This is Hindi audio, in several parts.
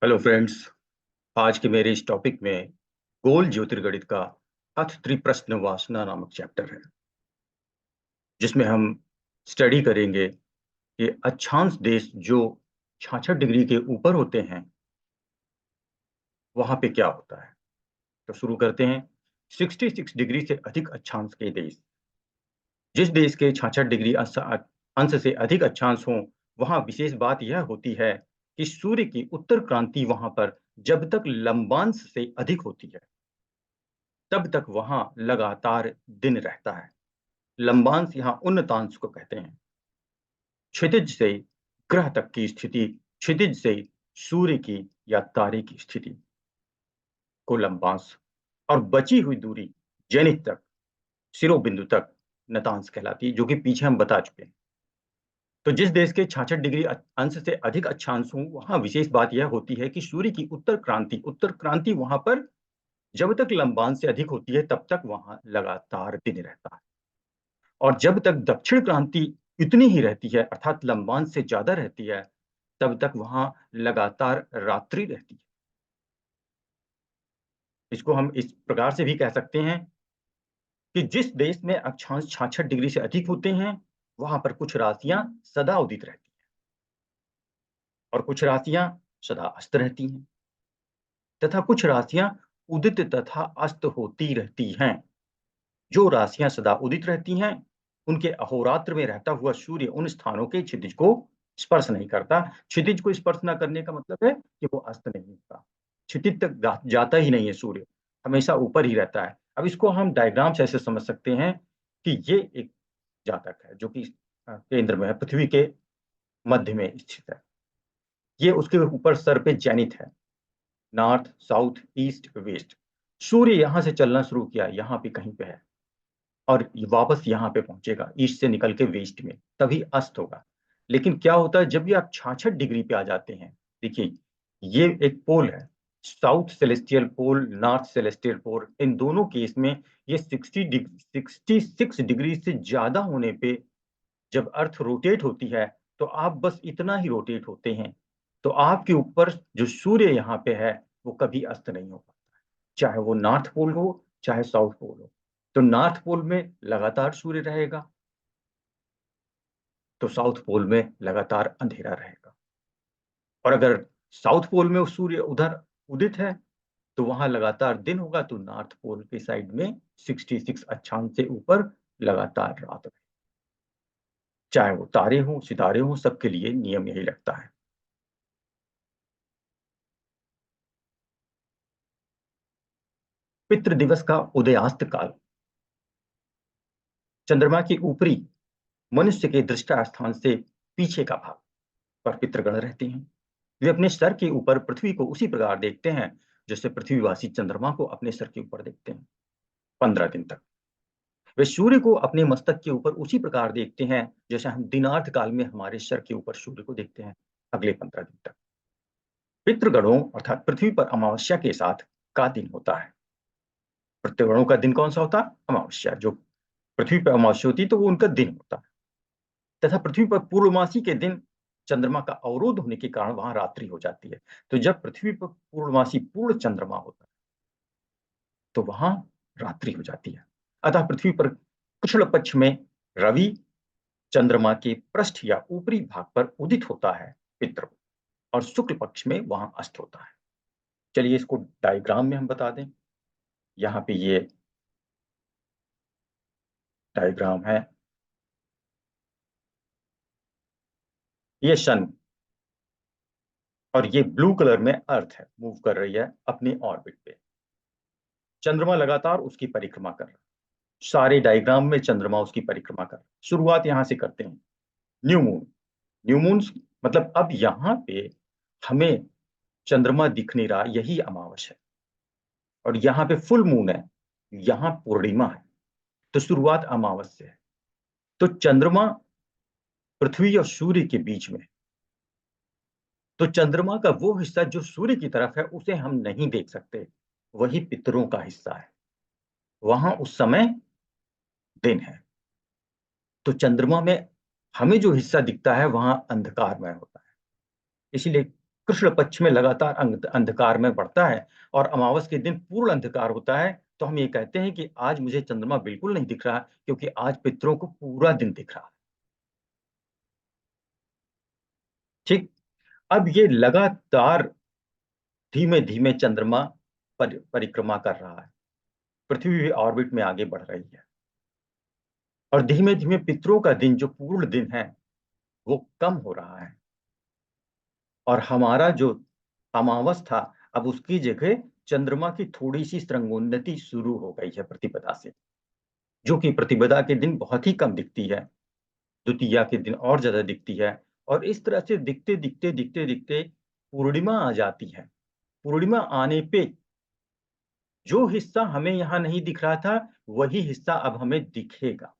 Hello friends. आज के मेरे इस टॉपिक में गोल ज्योतिर्गणित का अथ त्रिप्रश्न वासना नामक चैप्टर है, जिसमें हम स्टडी करेंगे कि अक्षांश देश जो 66 डिग्री के ऊपर होते हैं वहां पे क्या होता है। तो शुरू करते हैं। 66 डिग्री से अधिक अक्षांश के देश, जिस देश के 66 डिग्री अंश से अधिक अक्षांश हो, वहां विशेष बात यह होती है कि सूर्य की उत्तर क्रांति वहां पर जब तक लंबांश से अधिक होती है तब तक वहां लगातार दिन रहता है। लंबांश यहाँ उन्नतांश को कहते हैं। क्षितिज से ग्रह तक की स्थिति, क्षितिज से सूर्य की या तारे की स्थिति को लंबांश, और बची हुई दूरी जेनिथ तक, शिरोबिंदु तक नतांश कहलाती है, जो कि पीछे हम बता चुके हैं। तो जिस देश के 66 डिग्री अंश से अधिक अक्षांश हो, वहां विशेष बात यह होती है कि सूर्य की उत्तर क्रांति वहां पर जब तक लंबांश से अधिक होती है तब तक वहां लगातार दिन रहता है, और जब तक दक्षिण क्रांति इतनी ही रहती है अर्थात लंबांश से ज्यादा रहती है तब तक वहां लगातार रात्रि रहती है। इसको हम इस प्रकार से भी कह सकते हैं कि जिस देश में अक्षांश 66 डिग्री से अधिक होते हैं वहां पर कुछ राशियां सदा उदित रहती हैं और कुछ राशियां सदा अस्त रहती हैं, तथा कुछ राशियां उदित तथा अस्त होती रहती हैं। जो राशियां सदा उदित रहती हैं उनके अहोरात्र में रहता हुआ सूर्य उन स्थानों के क्षितिज को स्पर्श नहीं करता। क्षितिज को स्पर्श न करने का मतलब है कि वो अस्त नहीं होता, क्षितिज तक जाता ही नहीं है, सूर्य हमेशा ऊपर ही रहता है। अब इसको हम डायग्राम से ऐसे समझ सकते हैं कि ये एक जातक है जो कि केंद्र में है, पृथ्वी के मध्य में स्थित है। ये उसके ऊपर सर पे जैनिथ है, नॉर्थ साउथ ईस्ट वेस्ट। सूर्य यहां से चलना शुरू किया, यहाँ पे कहीं पे है, और वापस यहाँ पे पहुंचेगा ईस्ट से निकल के वेस्ट में, तभी अस्त होगा। लेकिन क्या होता है जब भी आप 66 डिग्री पे आ जाते हैं, देखिए ये एक पोल है, साउथ सेलेस्टियल पोल, नॉर्थ सेलेस्टियल पोल। इन दोनों केस में ये 66 डिग्री से ज्यादा होने पे जब अर्थ रोटेट होती है तो आप बस इतना ही रोटेट होते हैं, तो आपके ऊपर जो सूर्य यहाँ पे है वो कभी अस्त नहीं हो पाता, चाहे वो नॉर्थ पोल हो चाहे साउथ पोल हो। तो नॉर्थ पोल में लगातार सूर्य रहेगा, तो साउथ पोल में लगातार अंधेरा रहेगा। और अगर साउथ पोल में सूर्य उधर उदित है तो वहां लगातार दिन होगा, तो नॉर्थ पोल के साइड में 66 अक्षांश से ऊपर लगातार रात रहेगी। चाहे वो तारे हों सितारे हों, सबके लिए नियम यही लगता है। पितृ दिवस का उदयास्त काल। चंद्रमा के ऊपरी मनुष्य के दृष्टा स्थान से पीछे का भाग पर पितृगण रहते हैं। वे अपने सर के ऊपर पृथ्वी को उसी प्रकार देखते हैं जैसे पृथ्वीवासी चंद्रमा को अपने सर के ऊपर देखते हैं 15 दिन तक। वे सूर्य को अपने मस्तक के ऊपर उसी प्रकार देखते हैं जैसे हम दिनार्थ काल में हमारे सर के ऊपर सूर्य को देखते हैं अगले 15 दिन तक। पितृगणों अर्थात पृथ्वी पर अमावस्या के साथ का दिन होता है। पितृगणों का दिन कौन सा होता है? अमावस्या। जो पृथ्वी पर अमावस्या होती है तो वो उनका दिन होता है। तथा पृथ्वी पर पूर्णमासी के दिन चंद्रमा का अवरोध होने के कारण वहां रात्रि हो जाती है। तो जब पृथ्वी पर पूर्णमासी पूर्ण चंद्रमा होता है तो वहां रात्रि हो जाती है। अतः पृथ्वी पर कृष्ण पक्ष में रवि चंद्रमा के पृष्ठ या ऊपरी भाग पर उदित होता है पितृ, और शुक्ल पक्ष में वहां अस्त होता है। चलिए इसको डायग्राम में हम बता दें। यहाँ पे ये डायग्राम है, ये सन, और ये ब्लू कलर में अर्थ है, मूव कर रही है अपने ऑर्बिट पे। चंद्रमा लगातार उसकी परिक्रमा कर रहा है, सारे डायग्राम में चंद्रमा उसकी परिक्रमा कर रहा है। शुरुआत यहां से करते हैं। न्यू मून, न्यू मून मतलब अब यहाँ पे हमें चंद्रमा दिख नहीं रहा, यही अमावस है, और यहाँ पे फुल मून है, यहाँ पूर्णिमा है। तो शुरुआत अमावस से है। तो चंद्रमा पृथ्वी और सूर्य के बीच में, तो चंद्रमा का वो हिस्सा जो सूर्य की तरफ है उसे हम नहीं देख सकते, वही पितरों का हिस्सा है, वहां उस समय दिन है। तो चंद्रमा में हमें जो हिस्सा दिखता है वहां अंधकारमय होता है। इसलिए कृष्ण पक्ष में लगातार अंधकार में बढ़ता है और अमावस के दिन पूर्ण अंधकार होता है, तो हम ये कहते हैं कि आज मुझे चंद्रमा बिल्कुल नहीं दिख रहा, क्योंकि आज पितरों को पूरा दिन दिख रहा है। ठीक। अब ये लगातार धीमे-धीमे चंद्रमा परिक्रमा कर रहा है। पृथ्वी भी ऑर्बिट में आगे बढ़ रही है और धीमे-धीमे पितरों का दिन, जो पूर्ण दिन है, वो कम हो रहा है और हमारा जो अमावस था, अब उसकी जगह चंद्रमा की थोड़ी-सी श्रृंगोन्नति शुरू हो गई है प्रतिपदा से, जो कि प्रतिपदा के दिन बहुत ही कम दिखती है, द्वितीया के दिन और ज़्यादा दिखती है और इस तरह से दिखते-दिखते पूर्णिमा आ जाती है। पूर्णिमा आने पे जो हिस्सा हमें यहाँ नहीं दिख रहा था, वही हिस्सा अब हमें दिखेगा।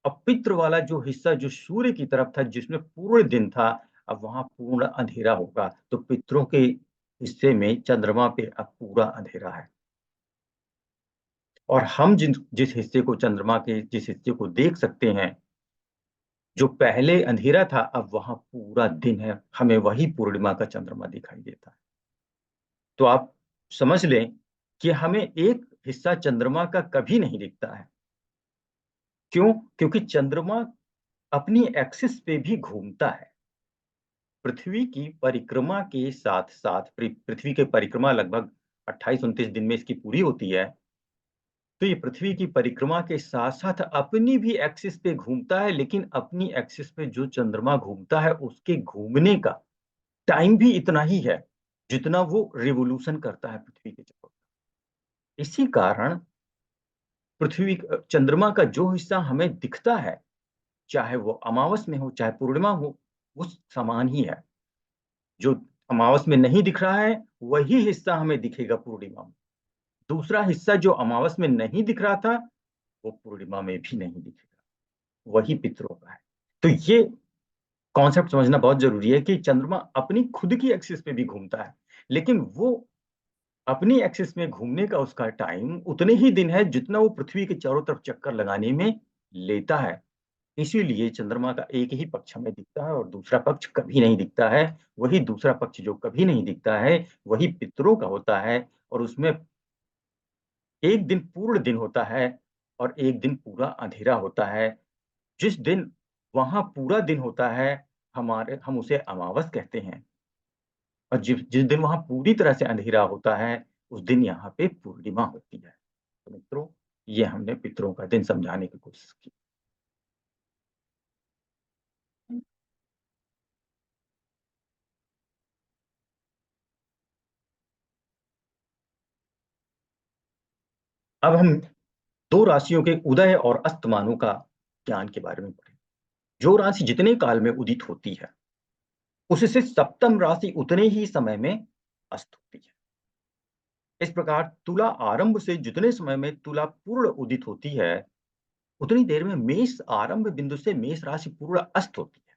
अब पितृ वाला जो हिस्सा जो सूर्य की तरफ था, जिसमें पूर्ण दिन था, अब वहाँ पूर्ण अंधेरा होगा। तो पितरों के हिस्से में चंद्रमा पे अब पूरा अंधेरा है और हम जिस हिस्से को चंद्रमा के जिस हिस्से को देख सकते हैं, जो पहले अंधेरा था, अब वहाँ पूरा दिन है। हमें वही पूर्णिमा का चंद्रमा दिखाई देता है। तो आप समझ लें कि हमें एक हिस्सा चंद्रमा का कभी नहीं दिखता है। क्यों? क्योंकि चंद्रमा अपनी एक्सिस पे भी घूमता है। पृथ्वी की परिक्रमा के साथ-साथ पृथ्वी की परिक्रमा लगभग 28-29 दिन में इसकी पूरी होती है। तो ये पृथ्वी की परिक्रमा के साथ-साथ अपनी भी एक्सिस पे घूमता है, लेकिन अपनी एक्सिस पे जो चंद्रमा घूमता है, उसके घूमने का टाइम भी इतना ही है, जितना वो रिवोल्यूशन करता है पृथ्वी के चारों। इसी कारण चंद्रमा का जो हिस्सा हमें दिखता है, चाहे वो अमावस में हो, चाहे पूर्णिमा हो, वो समान ही है। जो अमावस में नहीं दिख रहा है, वही हिस्सा हमें दिखेगा पूर्णिमा में। दूसरा हिस्सा जो अमावस में नहीं दिख रहा था, वो पूर्णिमा में भी नहीं दिखेगा। वही पितरों का है। तो ये कॉन्सेप्ट समझना बहुत ज़रूरी है कि चंद्रमा अपनी खुद की एक्सिस पे भी घूमता है, लेकिन वो अपनी एक्सिस में घूमने का उसका टाइम उतने ही दिन है, जितना वो पृथ्वी के चारों तरफ चक्कर लगाने में लेता है। इसीलिए चंद्रमा का एक ही पक्ष हमें दिखता है और दूसरा पक्ष कभी नहीं दिखता है। वही दूसरा पक्ष जो कभी नहीं दिखता है, वही पितरों का होता है और उसमें एक दिन पूर्ण दिन होता है और एक दिन पूरा अंधेरा होता है। जिस दिन वहाँ पूरा दिन होता है, हम उसे अमावस कहते हैं और जिस जिस दिन वहाँ पूरी तरह से अंधेरा होता है, उस दिन यहाँ पे पूर्णिमा होती है। तो मित्रों, ये हमने पितरों का दिन समझाने की कोशिश की। अब हम 2 राशियों के उदय और अस्तमानों का ज्ञान के बारे में पढ़ें। जो राशि जितने काल में उदित होती है, उससे सप्तम राशि उतने ही समय में अस्त होती है। इस प्रकार तुला आरंभ से जितने समय में तुला पूर्ण उदित होती है, उतनी देर में मेष आरंभ बिंदु से मेष राशि पूर्ण अस्त होती है।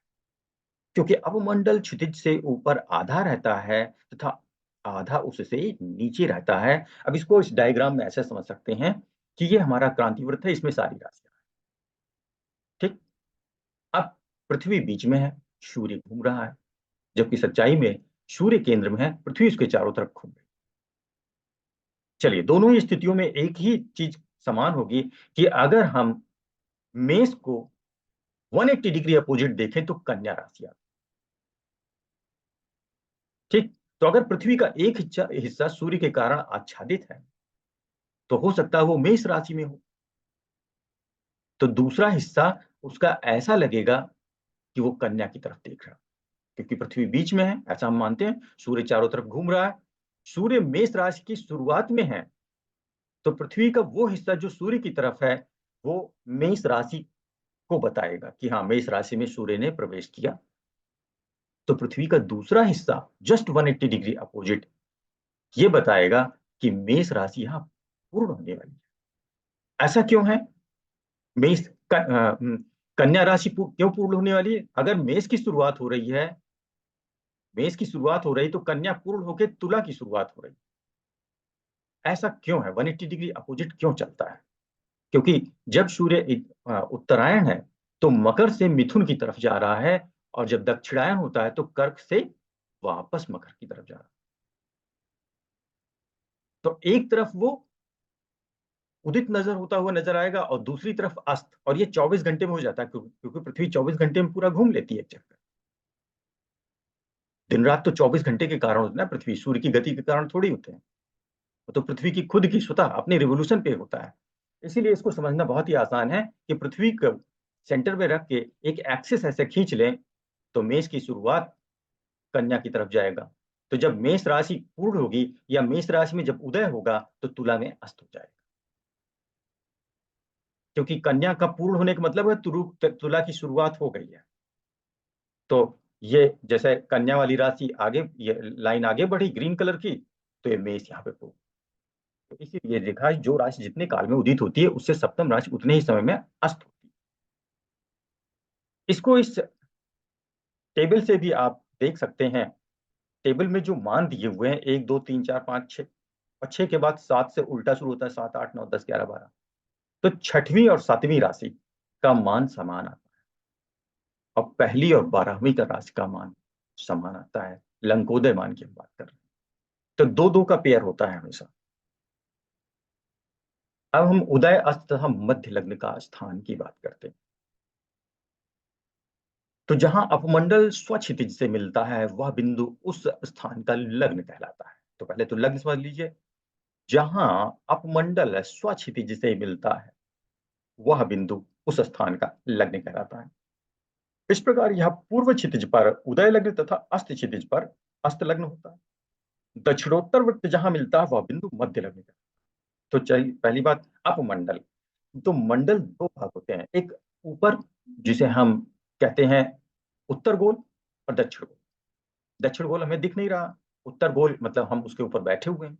क्योंकि अवमंडल क्षितिज से ऊपर आधा रहता है तथा आधा उससे नीचे रहता है। अब इसको इस डायग्राम में ऐसे समझ सकते हैं कि ये हमारा क्रांतिवृत्त है, इसमें सारी राशियाँ हैं। ठीक? अब पृथ्वी बीच में है, सूर्य घूम रहा है, जबकि सच्चाई में सूर्य केंद्र में है, पृथ्वी उसके चारों तरफ घूम रही है। चलिए, दोनों ही स्थितियों में एक ही चीज़ समान होगी कि अगर हम मेष को 180 डिग्री अपोजिट देखें तो कन्या राशि आती है। ठीक? तो अगर पृथ्वी का एक हिस्सा हिस्सा सूर्य के कारण आच्छादित है, तो हो सकता है वो मेष राशि में हो। तो दूसरा हिस्सा उसका ऐसा लगेगा कि वो कन्या की तरफ देख रहा है, क्योंकि पृथ्वी बीच में है, ऐसा हम मानते हैं, सूर्य चारों तरफ घूम रहा है। सूर्य मेष राशि की शुरुआत में है, तो पृथ्वी का वो हिस्सा जो सूर्य की तरफ है, वो मेष राशि को बताएगा कि हाँ, मेष राशि में सूर्य ने प्रवेश किया। तो पृथ्वी का दूसरा हिस्सा जस्ट 180 डिग्री अपोजिट ये बताएगा कि मेष राशि यहाँ पूर्ण होने वाली है। ऐसा क्यों है? मेष कन्या राशि क्यों पूर्ण होने वाली है? अगर मेष की शुरुआत हो रही तो कन्या पूर्ण होके तुला की शुरुआत हो रही। ऐसा क्यों है? 180 डिग्री अपोजिट क्यों चलता है? क्योंकि जब सूर्य उत्तरायण है, तो मकर से मिथुन की तरफ जा रहा है और जब दक्षिणायन होता है, तो कर्क से वापस मकर की तरफ जा रहा है। तो एक तरफ वो उदित नजर होता हुआ नजर आएगा और दूसरी तरफ अस्त, और ये 24 घंटे में हो जाता है, क्योंकि पृथ्वी 24 घंटे में पूरा घूम लेती है एक चक्कर। दिन रात तो 24 घंटे के कारण होते हैं ना, पृथ्वी सूर्य की गति के कारण थोड़ी होते हैं। वो तो पृथ्वी की खुद की स्वतः अपने रिवोल्यूशन पे होता है। इसीलिए इसको समझना बहुत ही आसान है कि पृथ्वी को सेंटर में रख के एक एक्सिस ऐसे खींच लें तो मेष की शुरुआत कन्या की तरफ जाएगा। तो जब मेष राशि पूर्ण होगी या मेष राशि में जब उदय होगा तो तुला में अस्त हो जाएगा, क्योंकि कन्या का पूर्ण होने का मतलब है तुला की शुरुआत हो गई है। तो ये जैसे कन्या वाली राशि आगे, ये लाइन आगे बढ़ी ग्रीन कलर की, तो ये मेष यहाँ पे पूर्ण। तो इसीलिए देखा है, जो राशि जितने काल में उदित होती है उससे सप्तम राशि उतने ही समय में अस्त होती है। इसको इस टेबल से भी आप देख सकते हैं। टेबल में जो मान दिए हुए हैं 1 2 3 4 5 6, और 6 के बाद 7 से उल्टा शुरू होता है, 7 8 9 10 11 12। तो छठवीं और सातवीं राशि का मान समान आता है, और पहली और 12वीं का राशि का मान समान आता है। लंकोदय मान की हम बात कर रहे हैं, तो दो दो का पेयर होता है हमेशा। अब हम उदय अस्त तथा मध्य लग्न का स्थान की बात करते हैं। तो जहां अपमंडल स्वक्षितिज से मिलता है वह बिंदु उस स्थान का लग्न कहलाता है। तो पहले तो लग्न समझ लीजिए। जहां अपमंडल स्वक्षितिज से मिलता है वह बिंदु उस स्थान का लग्न कहलाता है। इस प्रकार यह पूर्व क्षितिज पर उदय लग्न तथा अस्त क्षितिज पर अस्त लग्न होता है। दक्षिणोत्तर वृत्त जहां मिलता है वह बिंदु मध्य लग्न का। तो चलिए पहली बात, अपमंडल। तो मंडल दो भाग होते हैं, एक ऊपर जिसे हम कहते हैं उत्तर गोल, और दक्षिण गोल। दक्षिण गोल हमें दिख नहीं रहा, उत्तर गोल मतलब हम उसके ऊपर बैठे हुए हैं।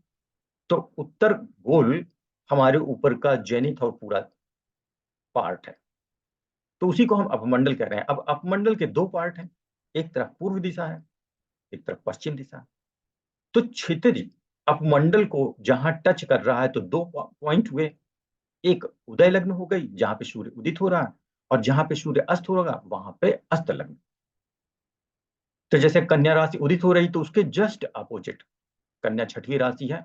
तो उत्तर गोल हमारे ऊपर का जेनिथ और पूरा पार्ट है, तो उसी को हम अपमंडल कह रहे हैं। अब अपमंडल के दो पार्ट हैं, एक तरफ पूर्व दिशा है, एक तरफ पश्चिम दिशा है। तो क्षितिज अपमंडल को जहां टच कर रहा है तो दो पॉइंट हुए, एक उदय लग्न हो गई जहां पे सूर्य उदित हो रहा है, और जहां पे सूर्य अस्त होगा वहां पे अस्त लग्न। तो जैसे कन्या राशि उदित हो रही तो उसके जस्ट अपोजिट, कन्या छठवीं राशि है,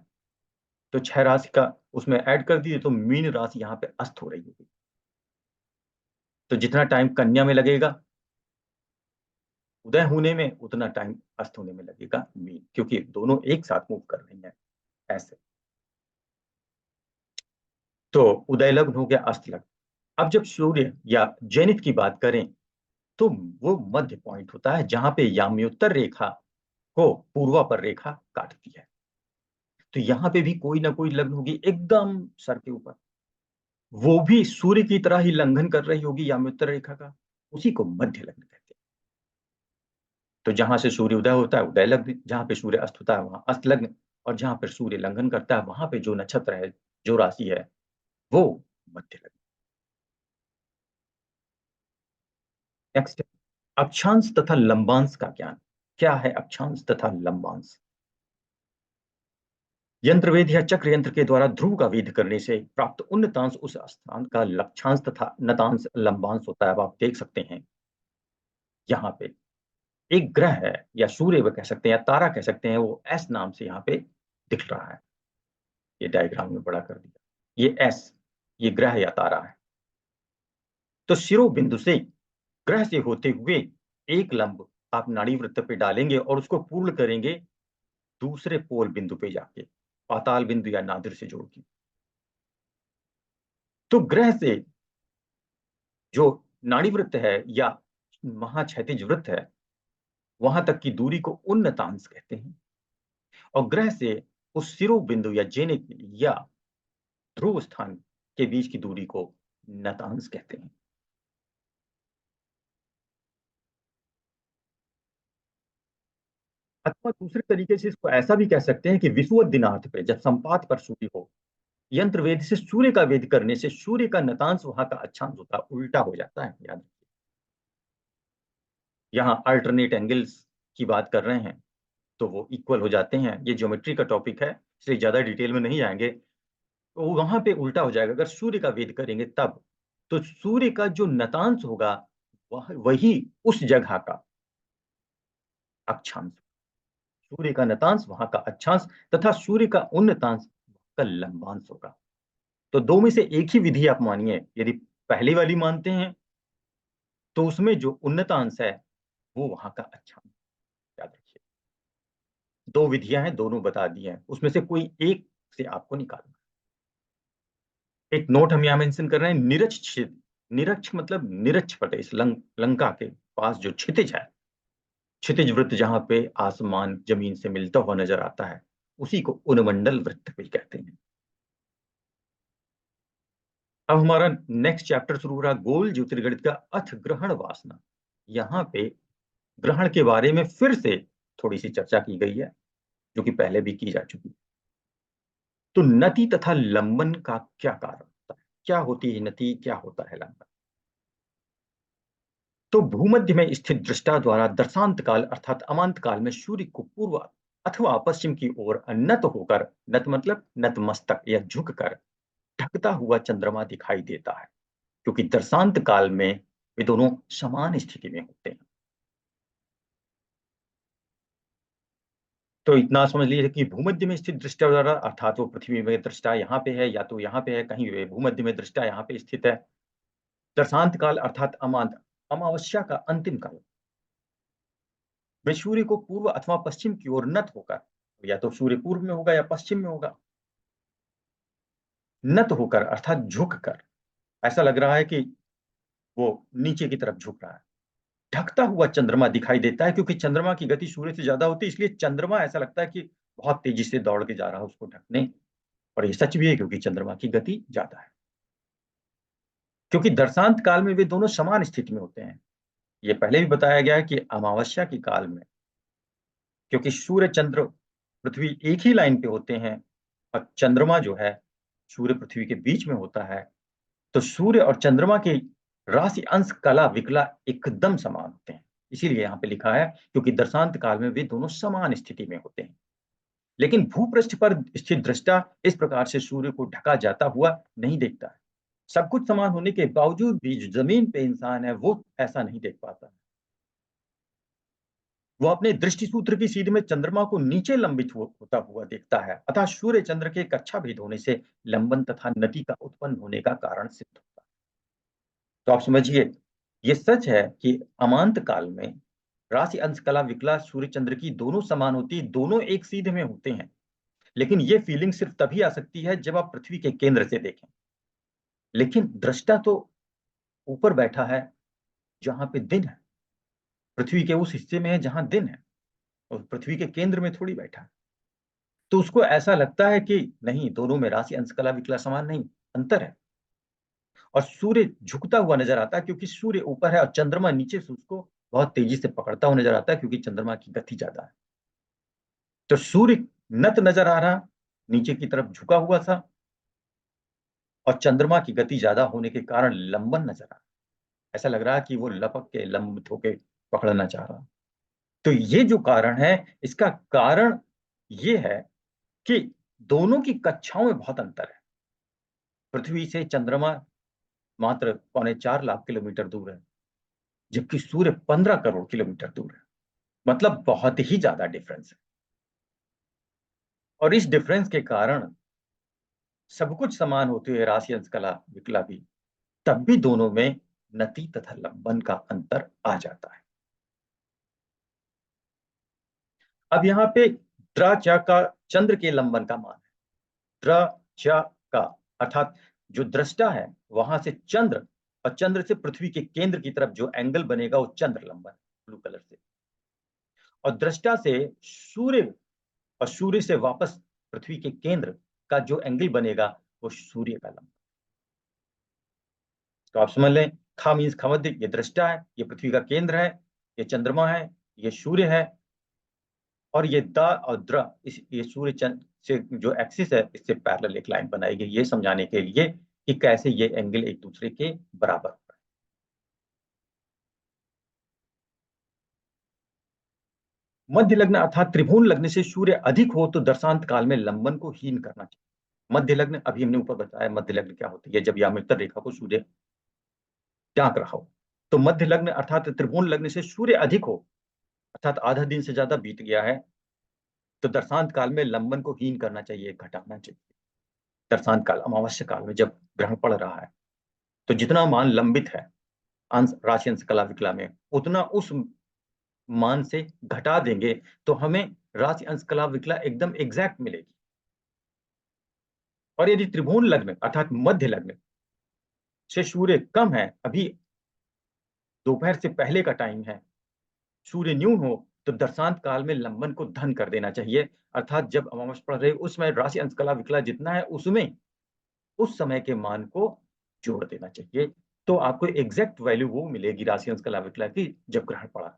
तो 6 राशि का उसमें ऐड कर दिए तो मीन राशि यहाँ पे अस्त हो रही होगी। तो जितना टाइम कन्या में लगेगा उदय होने में, उतना टाइम अस्त होने में लगेगा मीन, क्योंकि दोनों एक साथ मूव कर रही हैं ऐसे। तो उदय लग्न हो गया, अस्त लग्न। अब जब सूर्य या जेनिथ की बात करें तो वो मध्य पॉइंट होता है जहां पे याम्योत्तर रेखा को पूर्वापर रेखा काटती है। तो यहाँ पे भी कोई ना कोई लग्न होगी एकदम सर के ऊपर, वो भी सूर्य की तरह ही लंघन कर रही होगी याम्योत्तर रेखा का, उसी को मध्य लग्न कहते हैं। तो जहां से सूर्य उदय होता है उदय लग्न, जहां पे सूर्य अस्त होता है वहां अस्त लग्न, और जहां पर सूर्य लंघन करता है वहां पे जो नक्षत्र है, जो राशि है, वो मध्य लग्न। नेक्स्ट, अक्षांश तथा लंबांश का ज्ञान। क्या है अक्षांश तथा लंबांश? यंत्र वेद या चक्र यंत्र के द्वारा ध्रुव का वेद करने से प्राप्त उन्नतांश उस स्थान का लक्षांश तथा नतांश लंबांश होता है। अब आप देख सकते हैं यहाँ पे एक ग्रह है, या सूर्य कह सकते हैं या तारा कह सकते हैं, वो एस नाम से यहाँ पे दिख रहा है। ये डायग्राम में बड़ा कर दिया, ये एस, ये ग्रह या तारा है। तो शिरो बिंदु से ग्रह से होते हुए एक लंब आप नाड़ी वृत्त पे डालेंगे और उसको पूर्ण करेंगे दूसरे पोल बिंदु पे जाके, पाताल बिंदु या नादिर से जोड़ के। तो ग्रह से जो नाड़ी वृत्त है या महाक्षैतिज वृत्त है, वहां तक की दूरी को उन्नतांश कहते हैं, और ग्रह से उस शिरो बिंदु या जेनिथ या ध्रुव स्थान के बीच की दूरी को नतांश कहते हैं। अथवा दूसरे तरीके से इसको ऐसा भी कह सकते हैं कि विषुवत दिनार्थ पे जब संपात पर सूर्य हो, यंत्र वेद से सूर्य का वेद करने से सूर्य का नतांश वहां का अक्षांश होता है, उल्टा हो जाता है, याद रखिए। यहाँ अल्टरनेट एंगल्स की बात कर रहे हैं तो वो इक्वल हो जाते हैं। ये ज्योमेट्री का टॉपिक है इसलिए ज्यादा डिटेल में नहीं जाएंगे। तो वहां पे उल्टा हो जाएगा, अगर सूर्य का वेद करेंगे तब, तो सूर्य का जो नतांश होगा वह वही उस जगह का अक्षांश। सूर्य का नतांश वहां का अक्षांश तथा सूर्य का उन्नतांश का लंबांश होगा। तो दो में से एक ही विधि आप मानिए, यदि पहली वाली मानते हैं तो उसमें जो उन्नतांश है वो वहां का अक्षांश। याद रखिए, दो विधियां हैं, दोनों बता दी हैं, उसमें से कोई एक से आपको निकालना। एक नोट हम यहाँ मेंशन कर रहे हैं, निरक्ष। निरक्ष मतलब निरक्ष प्रदेश, लंका के पास जो क्षितिज है, क्षितिज वृत्त जहां पे आसमान जमीन से मिलता हुआ नजर आता है, उसी को उन्मंडल वृत्त भी कहते हैं। अब हमारा नेक्स्ट चैप्टर शुरू हो रहा, गोल ज्योतिर्गणित का अथ ग्रहण वासना। यहाँ पे ग्रहण के बारे में फिर से थोड़ी सी चर्चा की गई है, जो कि पहले भी की जा चुकी है। तो नति तथा लंबन का क्या कारण होता है, क्या होती है नति, क्या होता है लंबन। तो भूमध्य में स्थित दृष्टा द्वारा दर्शांत काल अर्थात अमांत काल में सूर्य को पूर्व अथवा पश्चिम की ओर नत होकर, नत मतलब नतमस्तक या झुककर ढकता हुआ चंद्रमा दिखाई देता है, क्योंकि दर्शांत काल में वे दोनों समान स्थिति में होते हैं। तो इतना समझ लीजिए कि भूमध्य में स्थित दृष्टा द्वारा अर्थात वो पृथ्वी में दृष्टा यहाँ पे है या तो यहाँ पे है, कहीं भूमध्य में दृष्टा यहाँ पे स्थित है। दर्शांत काल अर्थात अमांत, अमावस्या का अंतिम काल, वे सूर्य को पूर्व अथवा पश्चिम की ओर नत होकर, या तो सूर्य पूर्व में होगा या पश्चिम में होगा, नत होकर अर्थात झुक कर, ऐसा लग रहा है कि वो नीचे की तरफ झुक रहा है, ढकता हुआ चंद्रमा दिखाई देता है, क्योंकि चंद्रमा की गति सूर्य से ज्यादा होती है, इसलिए चंद्रमा ऐसा लगता है कि बहुत तेजी से दौड़ के जा रहा है उसको ढकने। और ये सच भी है, क्योंकि चंद्रमा की गति ज्यादा है। क्योंकि दर्शांत काल में वे दोनों समान स्थिति में होते हैं। ये पहले भी बताया गया है कि अमावस्या के काल में, क्योंकि सूर्य चंद्र पृथ्वी एक ही लाइन पे होते हैं और चंद्रमा जो है सूर्य पृथ्वी के बीच में होता है, तो सूर्य और चंद्रमा के राशि अंश कला विकला एकदम समान होते हैं। इसीलिए यहाँ पे लिखा है, क्योंकि दर्शांत काल में वे दोनों समान स्थिति में होते हैं। लेकिन भूपृष्ठ पर स्थित दृष्टा इस प्रकार से सूर्य को ढका जाता हुआ नहीं देखता है। सब कुछ समान होने के बावजूद भी जो जमीन पे इंसान है वो ऐसा नहीं देख पाता है। वो अपने दृष्टि सूत्र की सीध में चंद्रमा को नीचे लंबित होता हुआ देखता है, अतः सूर्य चंद्र के कक्षा भेद होने से लंबन तथा नदी का उत्पन्न होने का कारण सिद्ध होता है। तो आप समझिए, ये सच है कि अमांत काल में राशि अंश कला विकला सूर्य चंद्र की दोनों समान होती है, दोनों एक सीध में होते हैं। लेकिन ये फीलिंग सिर्फ तभी आ सकती है जब आप पृथ्वी के केंद्र से देखें। लेकिन दृष्टा तो ऊपर बैठा है जहां पे दिन है, पृथ्वी के उस हिस्से में है जहां दिन है, और पृथ्वी के केंद्र में थोड़ी बैठा है। तो उसको ऐसा लगता है कि नहीं, दोनों में राशि अंश कला विकला समान नहीं, अंतर है। और सूर्य झुकता हुआ नजर आता है, क्योंकि सूर्य ऊपर है और चंद्रमा नीचे से उसको बहुत तेजी से पकड़ता हुआ नजर आता है, क्योंकि चंद्रमा की गति ज्यादा है। तो सूर्य नत नजर आ रहा, नीचे की तरफ झुका हुआ था, और चंद्रमा की गति ज्यादा होने के कारण लंबन नजर आ रहा, ऐसा लग रहा है कि वो लपक के लंबित होके पकड़ना चाह रहा। तो ये जो कारण है, इसका कारण ये है कि दोनों की कक्षाओं में बहुत अंतर है। पृथ्वी से चंद्रमा मात्र 4.25 लाख किलोमीटर दूर है, जबकि सूर्य 15 करोड़ किलोमीटर दूर है। मतलब बहुत ही ज्यादा डिफरेंस है। और इस डिफरेंस के कारण सब कुछ समान होते हुए राशि अंश कला विकला भी, तब भी दोनों में नति तथा लंबन का अंतर आ जाता है। अब यहाँ पे द्र का चंद्र के लंबन का मान है, द्र का अर्थात जो दृष्टा है वहां से चंद्र, और चंद्र से पृथ्वी के केंद्र की तरफ जो एंगल बनेगा वो चंद्र लंबन, ब्लू कलर से। और दृष्टा से सूर्य, और सूर्य से वापस पृथ्वी के केंद्र का जो एंगल बनेगा वो सूर्य का लंबन। तो आप समझ लें, खा मीन्स खमध्य, ये दृष्टा है, ये पृथ्वी का केंद्र है, ये चंद्रमा है, ये सूर्य है, और ये द और द्र, इस ये सूर्य चंद्र से जो एक्सिस है इससे पैरेलल एक लाइन बनाई गई, ये समझाने के लिए कि कैसे ये एंगल एक दूसरे के बराबर होगा। मध्य लग्न अर्थात त्रिभुवन लग्न से सूर्य अधिक हो तो दर्शांत काल में लंबन को हीन करना चाहिए। मध्य लग्न, अभी हमने ऊपर बताया मध्य लग्न क्या होती है, जब यामित्र रेखा को सूर्य त्याग रहा हो। तो मध्य लग्न अर्थात त्रिभुवन लग्न से सूर्य अधिक हो, अर्थात आधा दिन से ज्यादा बीत गया है, तो दर्शांत काल में लंबन को हीन करना चाहिए, घटाना चाहिए। दर्शांत काल, अमावस्या काल में जब ग्रहण पड़ रहा है, तो जितना मान लंबित है अंश राशि अंश कला विकला में, उतना उस मान से घटा देंगे तो हमें राशि अंश कला विकला एकदम एग्जैक्ट मिलेगी। और यदि त्रिभुवन लग्न अर्थात मध्य लग्न से सूर्य कम है, अभी दोपहर से पहले का टाइम है, सूर्य न्यून हो, तो दर्शांत काल में लंबन को धन कर देना चाहिए। अर्थात जब अमावस्या पड़ रही उस समय राशि अंश कला विकला जितना है उसमें उस समय के मान को जोड़ देना चाहिए, तो आपको एग्जैक्ट वैल्यू वो मिलेगी राशि अंश कला विकला की जब ग्रहण पड़ा।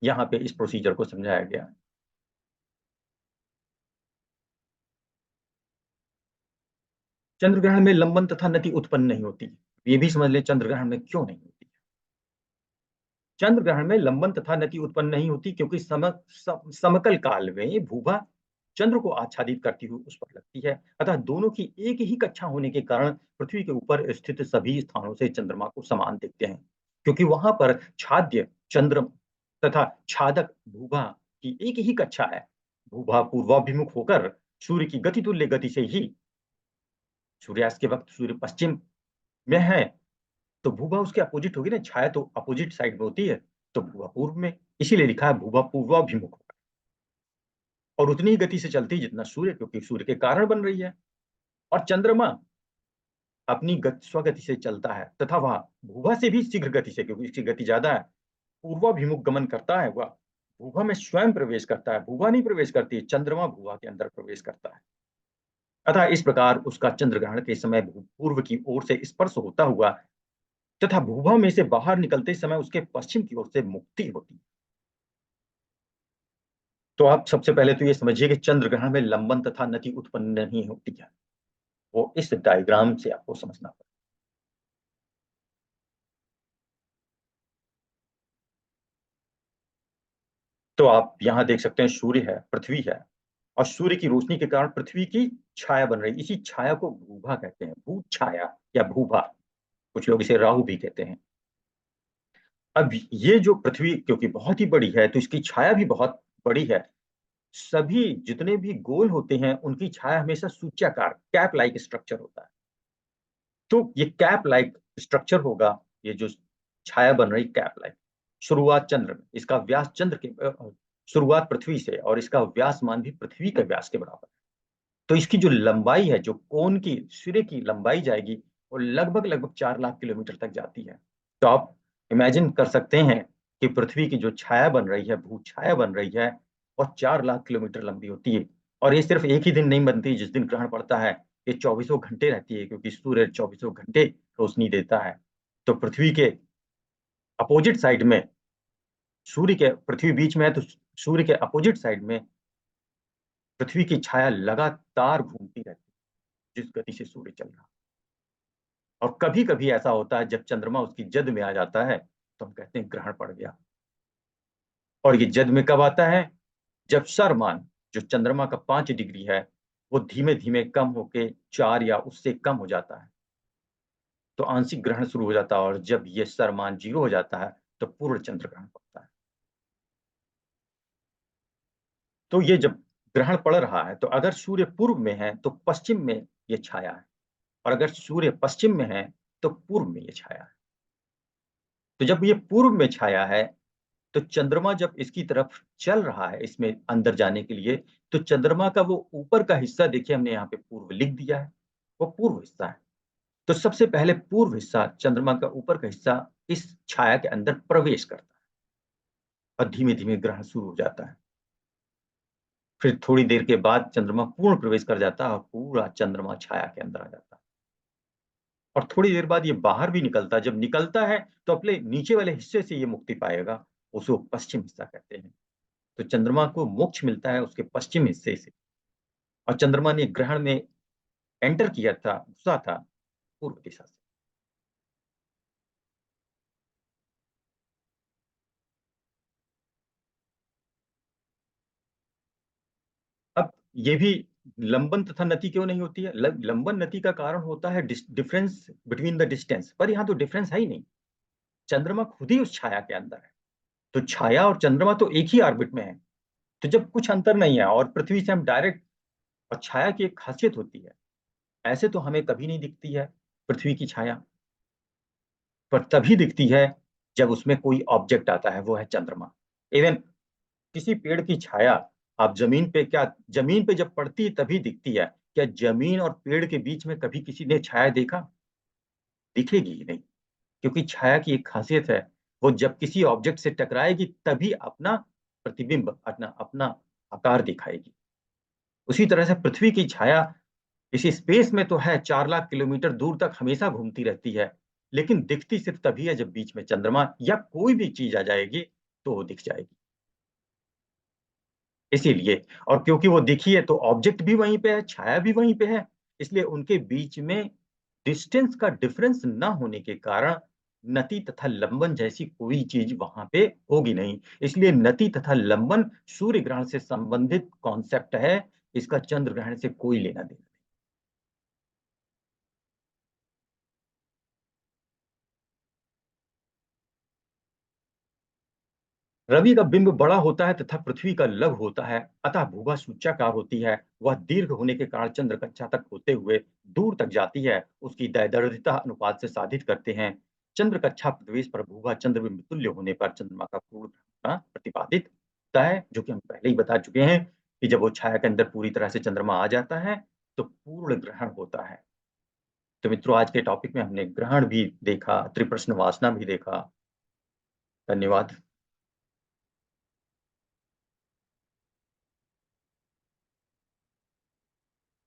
यहाँ पे इस प्रोसीजर को समझाया गया। चंद्र ग्रहण में लंबन तथा नति उत्पन्न नहीं होती। ये भी समझ ले चंद्र ग्रहण में क्यों नहीं होती। चंद्र ग्रहण में लंबन तथा नति उत्पन्न नहीं होती क्योंकि समकल काल में भूभा चंद्र को आच्छादित करती हुई उस पर लगती है। अतः दोनों की एक ही कक्षा होने के कारण पृथ्वी के ऊपर स्थित सभी स्थानों से चंद्रमा को समान देखते हैं, क्योंकि वहां पर छाद्य चंद्र तथा छादक भूभा की एक ही कक्षा है। भूभा पूर्वाभिमुख होकर सूर्य की गति तुल्य गति से ही सूर्यास्त के वक्त सूर्य पश्चिम में है, तो भूभा उसके अपोजिट होगी ना, छाया तो अपोजिट साइड में होती है, तो भूभा पूर्व में, इसीलिए लिखा है भूभा पूर्वाभिमुख होगा और उतनी ही गति से चलती है जितना सूर्य, क्योंकि सूर्य के कारण बन रही है। और चंद्रमा अपनी स्वगति से चलता है तथा वह भूभा से भी शीघ्र गति से, क्योंकि इसकी गति ज्यादा है, पूर्वाभिमुख गमन करता है। वह भूभा में स्वयं प्रवेश करता है, भूभा नहीं प्रवेश करती है, चंद्रमा भूभा के अंदर प्रवेश करता है। अतः इस प्रकार उसका चंद्र ग्रहण के समय पूर्व की ओर से स्पर्श होता हुआ तथा भूभा में से बाहर निकलते समय उसके पश्चिम की ओर से मुक्ति होती है। तो आप सबसे पहले तो ये समझिए कि चंद्र ग्रहण में लंबन तथा नति उत्पन्न नहीं होती है, वो इस डायग्राम से आपको समझना पड़ेगा। तो आप यहां देख सकते हैं सूर्य है, पृथ्वी है, और सूर्य की रोशनी के कारण पृथ्वी की छाया बन रही। इसी छाया को भूभा कहते हैं, भू छाया या भूभा, कुछ लोग इसे राहु भी कहते हैं। अब ये जो पृथ्वी क्योंकि बहुत ही बड़ी है तो इसकी छाया भी बहुत बड़ी है। सभी जितने भी गोल होते हैं उनकी छाया हमेशा सूच्याकार कैप लाइक स्ट्रक्चर होता है। तो ये कैप लाइक स्ट्रक्चर होगा, ये जो छाया बन रही कैप लाइक, शुरुआत चंद्र में, इसका व्यास चंद्र के शुरुआत पृथ्वी से और इसका व्यास मान भी पृथ्वी के व्यास के बराबर है। तो इसकी जो लंबाई है, जो कोन की सूर्य की लंबाई जाएगी, वो लगभग लगभग 4 लाख किलोमीटर तक जाती है। तो आप इमेजिन कर सकते हैं कि पृथ्वी की जो छाया बन रही है, भू छाया बन रही है, और 4 लाख किलोमीटर लंबी होती है। और ये सिर्फ एक ही दिन नहीं बनती, जिस दिन ग्रहण पड़ता है ये चौबीसों घंटे रहती है, क्योंकि सूर्य चौबीसों घंटे रोशनी देता है। तो पृथ्वी के अपोजिट साइड में सूर्य के, पृथ्वी बीच में है तो सूर्य के अपोजिट साइड में पृथ्वी की छाया लगातार घूमती रहती है, जिस गति से सूर्य चल रहा है। और कभी कभी ऐसा होता है जब चंद्रमा उसकी जद में आ जाता है तो हम कहते हैं ग्रहण पड़ गया। और ये जद में कब आता है? जब सरमान जो चंद्रमा का 5 डिग्री है वो धीमे धीमे कम होके 4 या उससे कम हो जाता है, तो आंशिक ग्रहण शुरू हो जाता है। और जब ये सरमान 0 हो जाता है तो पूर्ण चंद्र ग्रहण पड़ता है। तो ये जब ग्रहण पड़ रहा है तो अगर सूर्य पूर्व में है तो पश्चिम में ये छाया है, और अगर सूर्य पश्चिम में है तो पूर्व में ये छाया है। तो जब ये पूर्व में छाया है तो चंद्रमा जब इसकी तरफ चल रहा है इसमें अंदर जाने के लिए, तो चंद्रमा का वो ऊपर का हिस्सा देखिए, हमने यहाँ पे पूर्व लिख दिया है, वो पूर्व हिस्सा है। तो सबसे पहले पूर्व हिस्सा, चंद्रमा का ऊपर का हिस्सा इस छाया के अंदर प्रवेश करता है और धीमे धीमे ग्रहण शुरू हो जाता है। फिर थोड़ी देर के बाद चंद्रमा पूर्ण प्रवेश कर जाता है और पूरा चंद्रमा छाया के अंदर आ जाता है। और थोड़ी देर बाद ये बाहर भी निकलता है, जब निकलता है तो अपने नीचे वाले हिस्से से ये मुक्ति पाएगा, उसको पश्चिम हिस्सा कहते हैं। तो चंद्रमा को मोक्ष मिलता है उसके पश्चिम हिस्से से, और चंद्रमा ने ग्रहण में एंटर किया था, घुसा था पूर्व दिशा से। अब ये भी लंबन तथा नति क्यों नहीं होती है? लंबन नति का कारण होता है डिफरेंस बिटवीन द डिस्टेंस, पर यहाँ तो डिफरेंस है ही नहीं, चंद्रमा खुद ही उस छाया के अंदर है। तो छाया और चंद्रमा तो एक ही ऑर्बिट में है। तो जब कुछ अंतर नहीं है और पृथ्वी से हम डायरेक्ट, और छाया की एक खासियत होती है, ऐसे तो हमें कभी नहीं दिखती है पृथ्वी की छाया, पर तभी दिखती है जब उसमें कोई ऑब्जेक्ट आता है, वो है चंद्रमा। इवन किसी पेड़ की छाया आप जमीन पे जब पड़ती है तभी दिखती है। क्या जमीन और पेड़ के बीच में कभी किसी ने छाया देखा? दिखेगी ही नहीं, क्योंकि छाया की एक खासियत है, वो जब किसी ऑब्जेक्ट से टकराएगी तभी अपना प्रतिबिंब, अपना अपना आकार दिखाएगी। उसी तरह से पृथ्वी की छाया इसी स्पेस में तो है, 4 लाख किलोमीटर दूर तक हमेशा घूमती रहती है, लेकिन दिखती सिर्फ तभी है जब बीच में चंद्रमा या कोई भी चीज़ आ जाएगी, तो वो दिख जाएगी। इसीलिए, और क्योंकि वो दिखी है तो ऑब्जेक्ट भी वहीं पे है, छाया भी वहीं पे है, इसलिए उनके बीच में डिस्टेंस का डिफरेंस ना होने के कारण नति तथा लंबन जैसी कोई चीज़ वहाँ पे होगी नहीं। इसलिए नति तथा लंबन सूर्य ग्रहण से संबंधित कॉन्सेप्ट है, इसका चंद्र ग्रहण से कोई लेना-देना नहीं। रवि का बिंब बड़ा होता है तथा पृथ्वी का लघु होता है, अतः भूभा सूच्याकार होती है। वह दीर्घ होने के कारण चंद्र कक्षा तक होते हुए दूर तक जाती है, उसकी दैर्घ्यता अनुपात से साधित करते हैं। चंद्र कक्षा प्रवेश पर भूभा चंद्रबिंब तुल्य होने पर चंद्रमा का पूर्ण होना प्रतिपादित होता है, जो कि हम पहले ही बता चुके हैं कि जब वो छाया के अंदर पूरी तरह से चंद्रमा आ जाता है, तो पूर्ण ग्रहण होता है। तो मित्रों, आज के टॉपिक में हमने ग्रहण भी देखा, त्रिप्रश्न वासना भी देखा। धन्यवाद।